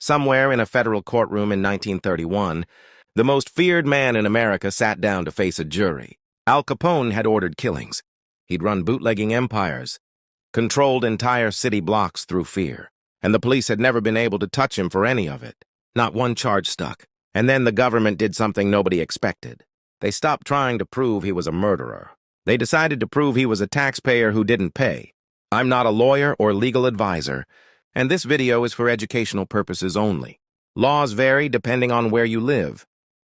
Somewhere in a federal courtroom in 1931, the most feared man in America sat down to face a jury. Al Capone had ordered killings. He'd run bootlegging empires, controlled entire city blocks through fear, and the police had never been able to touch him for any of it. Not one charge stuck. And then the government did something nobody expected. They stopped trying to prove he was a murderer. They decided to prove he was a taxpayer who didn't pay. I'm not a lawyer or legal advisor, and this video is for educational purposes only. Laws vary depending on where you live.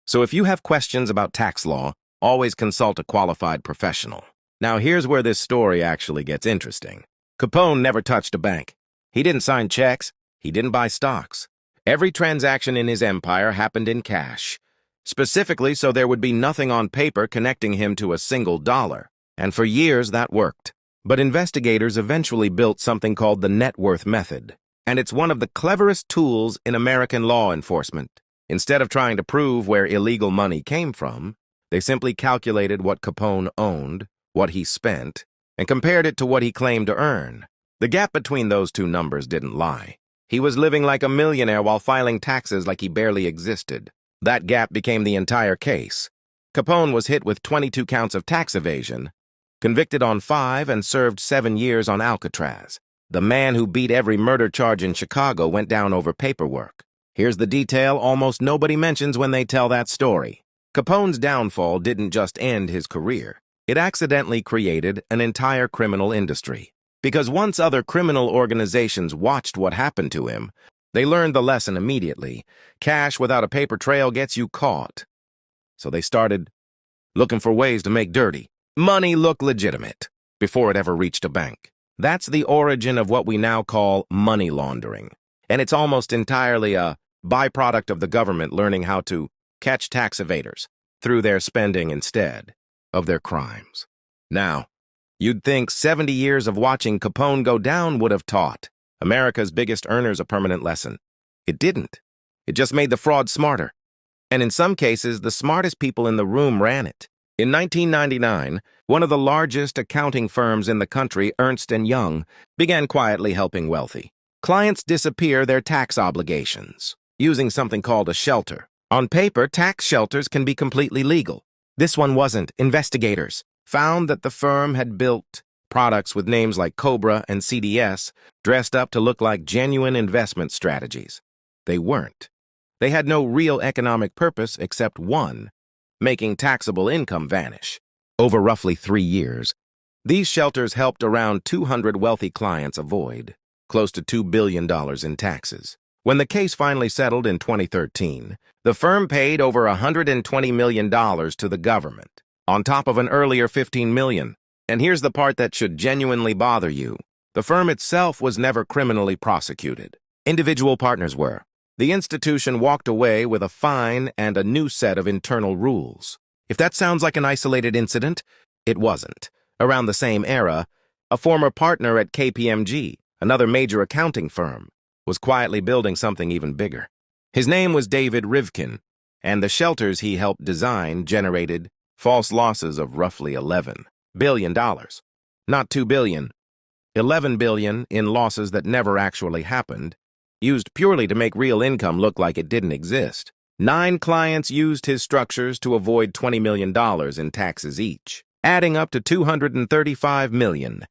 So if you have questions about tax law, always consult a qualified professional. Now here's where this story actually gets interesting. Capone never touched a bank. He didn't sign checks. He didn't buy stocks. Every transaction in his empire happened in cash, specifically so there would be nothing on paper connecting him to a single dollar. And for years that worked. But investigators eventually built something called the net worth method, and it's one of the cleverest tools in American law enforcement. Instead of trying to prove where illegal money came from, they simply calculated what Capone owned, what he spent, and compared it to what he claimed to earn. The gap between those two numbers didn't lie. He was living like a millionaire while filing taxes like he barely existed. That gap became the entire case. Capone was hit with 22 counts of tax evasion, convicted on 5 and served 7 years on Alcatraz. The man who beat every murder charge in Chicago went down over paperwork. Here's the detail almost nobody mentions when they tell that story. Capone's downfall didn't just end his career. It accidentally created an entire criminal industry. Because once other criminal organizations watched what happened to him, they learned the lesson immediately. Cash without a paper trail gets you caught. So they started looking for ways to make dirty money look legitimate before it ever reached a bank. That's the origin of what we now call money laundering. And it's almost entirely a byproduct of the government learning how to catch tax evaders through their spending instead of their crimes. Now, you'd think 70 years of watching Capone go down would have taught America's biggest earners a permanent lesson. It didn't. It just made the fraud smarter. And in some cases, the smartest people in the room ran it. In 1999, one of the largest accounting firms in the country, Ernst Young, began quietly helping wealthy clients disappear their tax obligations using something called a shelter. On paper, tax shelters can be completely legal. This one wasn't. Investigators found that the firm had built products with names like Cobra and CDS dressed up to look like genuine investment strategies. They weren't. They had no real economic purpose except one: making taxable income vanish. Over roughly 3 years, these shelters helped around 200 wealthy clients avoid close to $2 billion in taxes. When the case finally settled in 2013, the firm paid over $120 million to the government, on top of an earlier $15 million. And here's the part that should genuinely bother you. The firm itself was never criminally prosecuted. Individual partners were. The institution walked away with a fine and a new set of internal rules. If that sounds like an isolated incident, it wasn't. Around the same era, a former partner at KPMG, another major accounting firm, was quietly building something even bigger. His name was David Rivkin, and the shelters he helped design generated false losses of roughly $11 billion. Not $2 billion, $11 billion in losses that never actually happened, used purely to make real income look like it didn't exist. 9 clients used his structures to avoid $20 million in taxes each, adding up to $235 million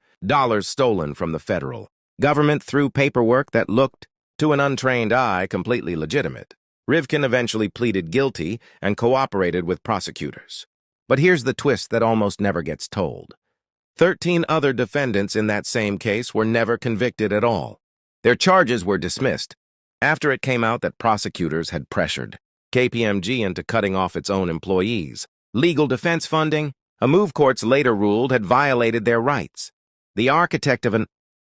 stolen from the federal government through paperwork that looked, to an untrained eye, completely legitimate. Rivkin eventually pleaded guilty and cooperated with prosecutors. But here's the twist that almost never gets told. 13 other defendants in that same case were never convicted at all. Their charges were dismissed after it came out that prosecutors had pressured KPMG into cutting off its own employees. Legal defense funding, a move courts later ruled, had violated their rights. The architect of an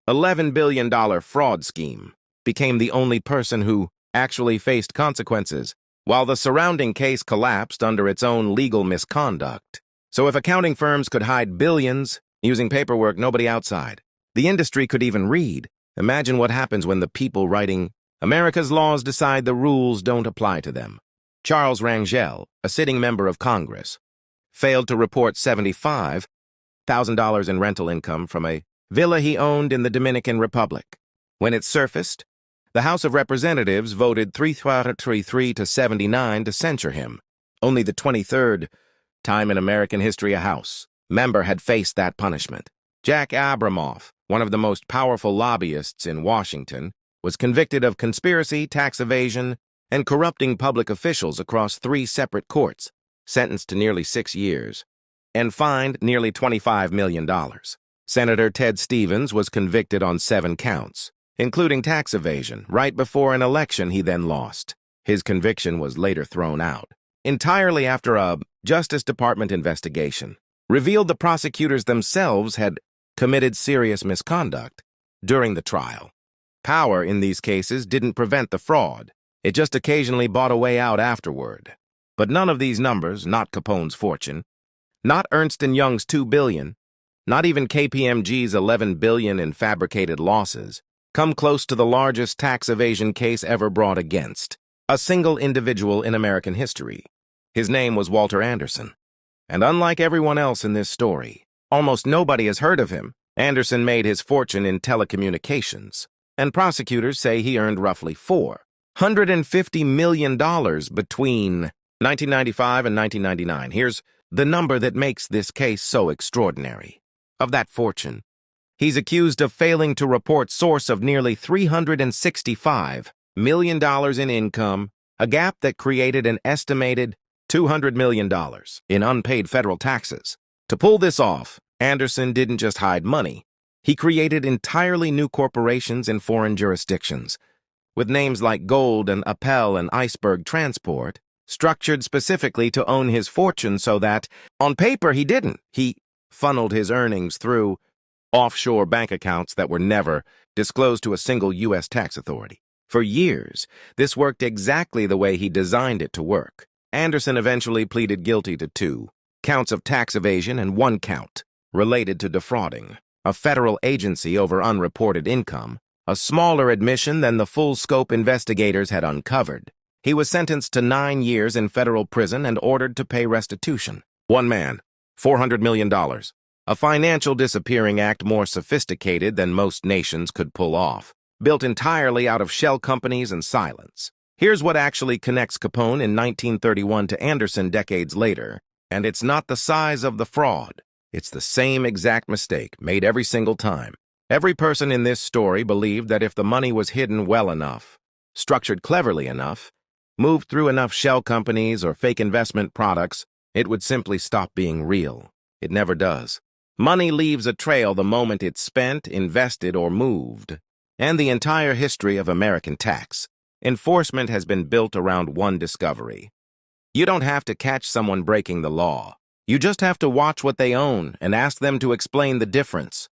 $11 billion fraud scheme became the only person who actually faced consequences, while the surrounding case collapsed under its own legal misconduct. So if accounting firms could hide billions using paperwork nobody outside the industry could even read, imagine what happens when the people writing America's laws decide the rules don't apply to them. Charles Rangel, a sitting member of Congress, failed to report $75,000 in rental income from a villa he owned in the Dominican Republic. When it surfaced, The House of Representatives voted 333 to 79 to censure him. Only the 23rd time in American history a House member had faced that punishment. Jack Abramoff, one of the most powerful lobbyists in Washington, was convicted of conspiracy, tax evasion, and corrupting public officials across 3 separate courts, sentenced to nearly 6 years, and fined nearly $25 million. Senator Ted Stevens was convicted on 7 counts, including tax evasion, right before an election he then lost. His conviction was later thrown out, entirely after a Justice Department investigation revealed the prosecutors themselves had committed serious misconduct during the trial. Power in these cases didn't prevent the fraud. It just occasionally bought a way out afterward. But none of these numbers, not Capone's fortune, not Ernst Young's $2 billion, not even KPMG's $11 billion in fabricated losses, come close to the largest tax evasion case ever brought against a single individual in American history. His name was Walter Anderson. And unlike everyone else in this story, almost nobody has heard of him. Anderson made his fortune in telecommunications, and prosecutors say he earned roughly $450 million between 1995 and 1999. Here's the number that makes this case so extraordinary. Of that fortune, he's accused of failing to report source of nearly $365 million in income, a gap that created an estimated $200 million in unpaid federal taxes. To pull this off, Anderson didn't just hide money. He created entirely new corporations in foreign jurisdictions, with names like Gold and Appel and Iceberg Transport, structured specifically to own his fortune so that, on paper, he didn't. He funneled his earnings through offshore bank accounts that were never disclosed to a single U.S. tax authority. For years, this worked exactly the way he designed it to work. Anderson eventually pleaded guilty to 2 counts of tax evasion and 1 count related to defrauding a federal agency over unreported income, a smaller admission than the full-scope investigators had uncovered. He was sentenced to 9 years in federal prison and ordered to pay restitution. One man, $400 million. A financial disappearing act more sophisticated than most nations could pull off, built entirely out of shell companies and silence. Here's what actually connects Capone in 1931 to Anderson decades later, and it's not the size of the fraud. It's the same exact mistake, made every single time. Every person in this story believed that if the money was hidden well enough, structured cleverly enough, moved through enough shell companies or fake investment products, it would simply stop being real. It never does. Money leaves a trail the moment it's spent, invested, or moved. And the entire history of American tax enforcement has been built around one discovery. You don't have to catch someone breaking the law. You just have to watch what they own and ask them to explain the difference.